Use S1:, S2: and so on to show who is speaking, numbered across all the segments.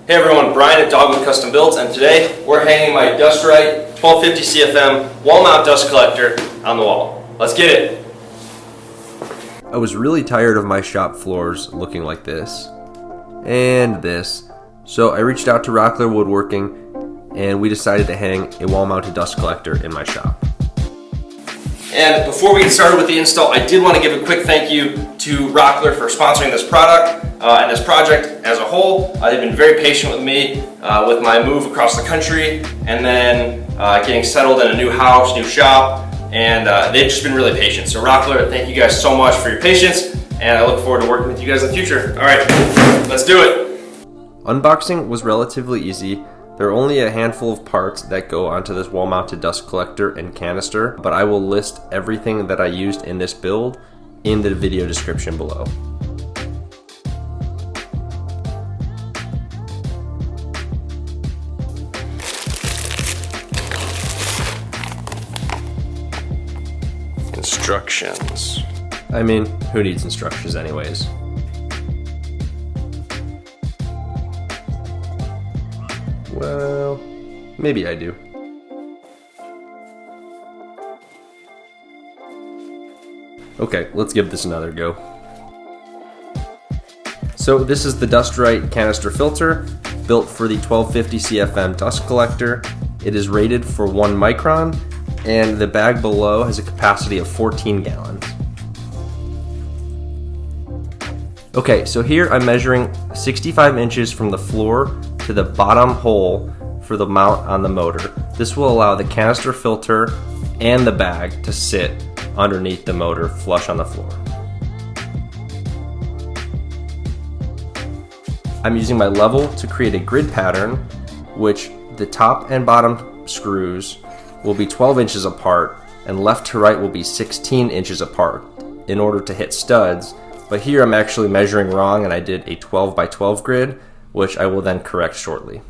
S1: Hey everyone, Brian at Dogwood Custom Builds, and today we're hanging my Dustrite 1250 CFM wall mount dust collector on the wall. Let's get it!
S2: I was really tired of my shop floors looking like this and this, so I reached out to Rockler Woodworking and we decided to hang a wall mounted dust collector in my shop.
S1: And before we get started with the install, I did want to give a quick thank you to Rockler for sponsoring this product and this project as a whole. They've been very patient with me with my move across the country and then getting settled in a new house, new shop, and they've just been really patient. So Rockler, thank you guys so much for your patience, and I look forward to working with you guys in the future. All right, let's do it.
S2: Unboxing was relatively easy. There are only a handful of parts that go onto this wall-mounted dust collector and canister, but I will list everything that I used in this build in the video description below.
S1: Instructions.
S2: I mean, who needs instructions anyways? Well, maybe I do. Okay, let's give this another go. So this is the Dustrite canister filter, built for the 1250 CFM dust collector. It is rated for 1 micron, and the bag below has a capacity of 14 gallons. Okay, so here I'm measuring 65 inches from the floor to the bottom hole for the mount on the motor. This will allow the canister filter and the bag to sit underneath the motor flush on the floor. I'm using my level to create a grid pattern, which the top and bottom screws will be 12 inches apart and left to right will be 16 inches apart in order to hit studs. But here I'm actually measuring wrong and I did a 12 by 12 grid, which I will then correct shortly.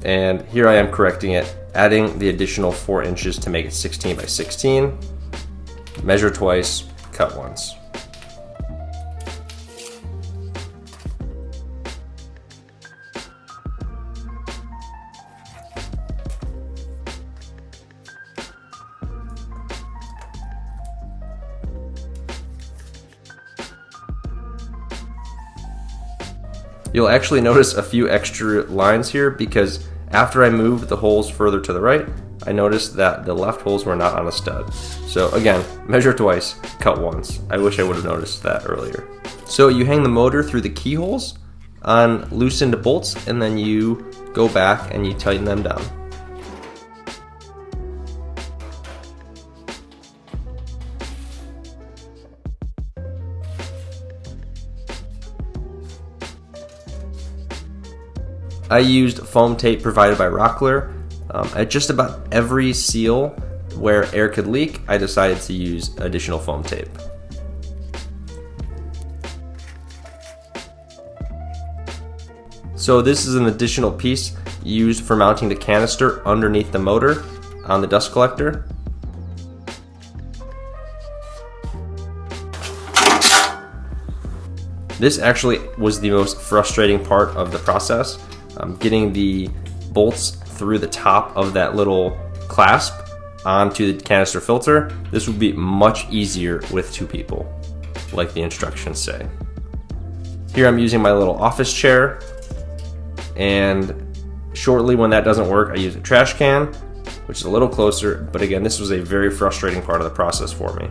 S2: And here I am correcting it, adding the additional 4 inches to make it 16 by 16. Measure twice, cut once. You'll actually notice a few extra lines here because after I moved the holes further to the right, I noticed that the left holes were not on a stud. So again, measure twice, cut once. I wish I would have noticed that earlier. So you hang the motor through the keyholes on loosened bolts and then you go back and you tighten them down. I used foam tape provided by Rockler. At just about every seal where air could leak, I decided to use additional foam tape. So this is an additional piece used for mounting the canister underneath the motor on the dust collector. This actually was the most frustrating part of the process. Getting the bolts through the top of that little clasp onto the canister filter. This would be much easier with 2 people, like the instructions say. Here I'm using my little office chair, and shortly when that doesn't work, I use a trash can, which is a little closer, but again, this was a very frustrating part of the process for me.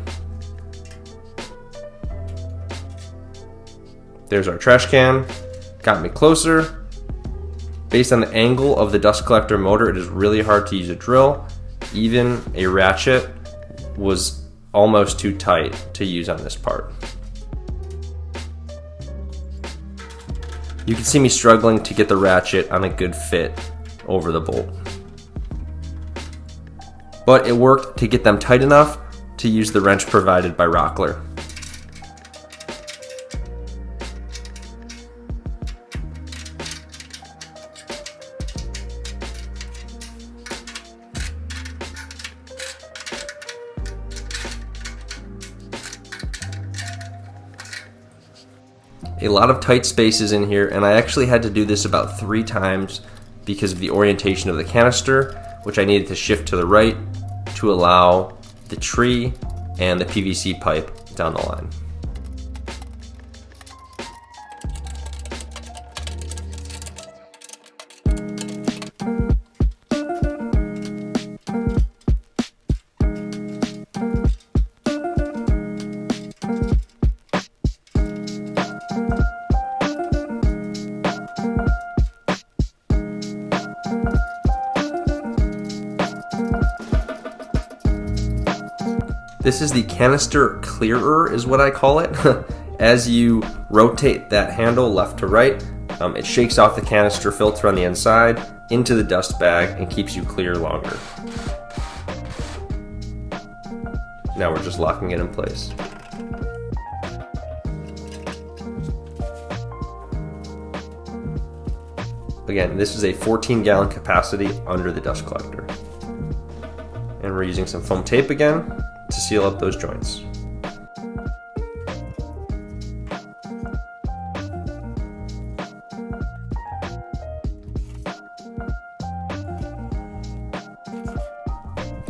S2: There's our trash can, got me closer. Based on the angle of the dust collector motor, it is really hard to use a drill. Even a ratchet was almost too tight to use on this part. You can see me struggling to get the ratchet on a good fit over the bolt. But it worked to get them tight enough to use the wrench provided by Rockler. A lot of tight spaces in here, and I actually had to do this about 3 times because of the orientation of the canister, which I needed to shift to the right to allow the tree and the PVC pipe down the line. This is the canister clearer, is what I call it. As you rotate that handle left to right, it shakes off the canister filter on the inside into the dust bag and keeps you clear longer. Now we're just locking it in place. Again, this is a 14-gallon capacity under the dust collector. And we're using some foam tape again to seal up those joints.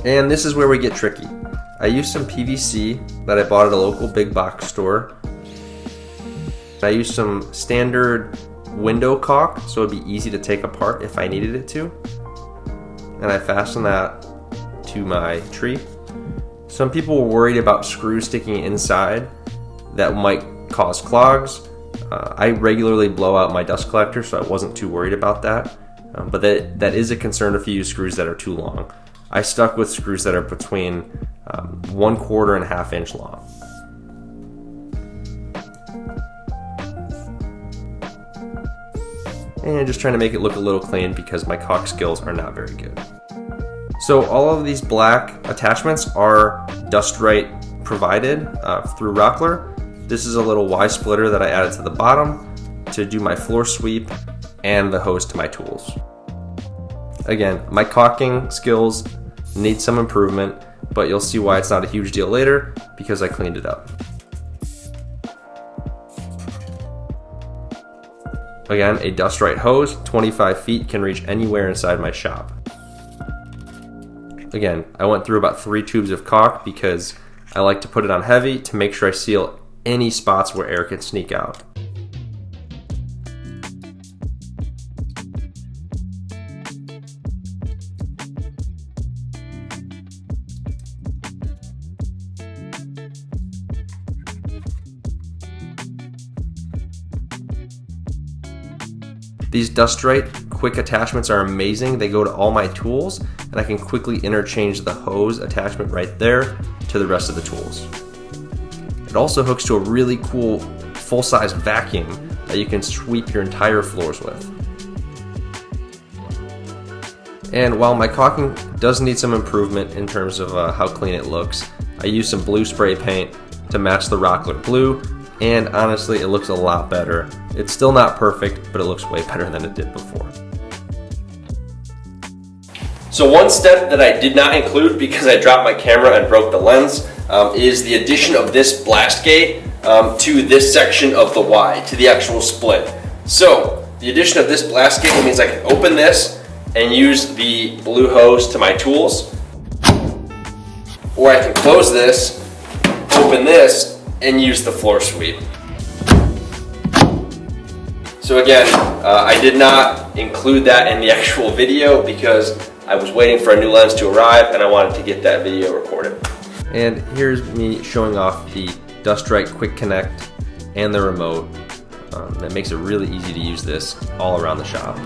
S2: And this is where we get tricky. I used some PVC that I bought at a local big box store. I used some standard window caulk so it'd be easy to take apart if I needed it to. And I fastened that to my tree. Some people were worried about screws sticking inside that might cause clogs. I regularly blow out my dust collector, so I wasn't too worried about that. But that is a concern if you use screws that are too long. I stuck with screws that are between 1/4 and 1/2 inch long. And just trying to make it look a little clean because my caulk skills are not very good. So all of these black attachments are Dust Right provided through Rockler. This is a little Y splitter that I added to the bottom to do my floor sweep and the hose to my tools. Again, my caulking skills need some improvement, but you'll see why it's not a huge deal later because I cleaned it up. Again, a Dust Right hose, 25 feet, can reach anywhere inside my shop. Again, I went through about 3 tubes of caulk because I like to put it on heavy to make sure I seal any spots where air can sneak out. These Dust Right quick attachments are amazing. They go to all my tools and I can quickly interchange the hose attachment right there to the rest of the tools. It also hooks to a really cool full-size vacuum that you can sweep your entire floors with. And while my caulking does need some improvement in terms of how clean it looks, I used some blue spray paint to match the Rockler blue, and honestly it looks a lot better. It's still not perfect, but it looks way better than it did before. So one step that I did not include because I dropped my camera and broke the lens is the addition of this blast gate to this section of the Y, to the actual split. So the addition of this blast gate means I can open this and use the blue hose to my tools, or I can close this, open this, and use the floor sweep. So again, I did not include that in the actual video because I was waiting for a new lens to arrive and I wanted to get that video recorded. And here's me showing off the Dust Right Quick Connect and the remote. That makes it really easy to use this all around the shop.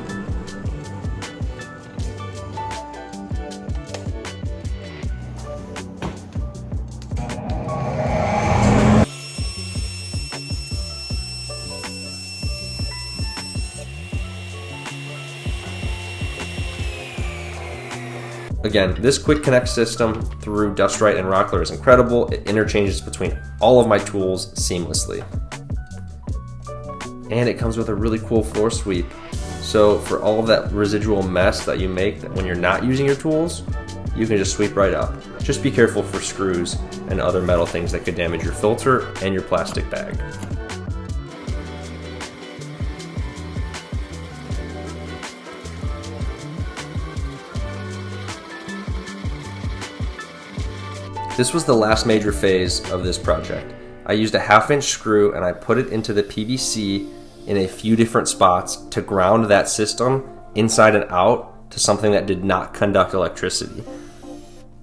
S2: Again, this quick connect system through Dust Right and Rockler is incredible. It interchanges between all of my tools seamlessly. And it comes with a really cool floor sweep. So for all of that residual mess that you make when you're not using your tools, you can just sweep right up. Just be careful for screws and other metal things that could damage your filter and your plastic bag. This was the last major phase of this project. I used a 1/2-inch screw and I put it into the PVC in a few different spots to ground that system inside and out to something that did not conduct electricity.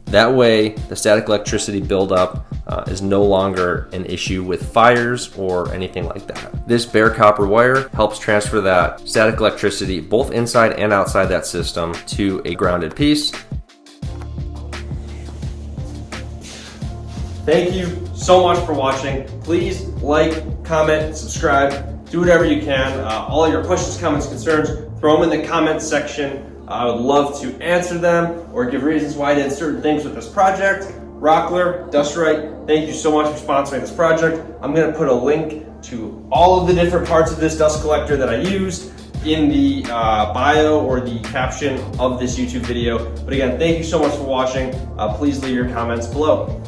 S2: That way, the static electricity buildup is no longer an issue with fires or anything like that. This bare copper wire helps transfer that static electricity both inside and outside that system to a grounded piece.
S1: Thank you so much for watching. Please like, comment, subscribe, do whatever you can. All your questions, comments, concerns, throw them in the comments section. I would love to answer them or give reasons why I did certain things with this project. Rockler, Dust Right, thank you so much for sponsoring this project. I'm gonna put a link to all of the different parts of this dust collector that I used in the bio or the caption of this YouTube video. But again, thank you so much for watching. Please leave your comments below.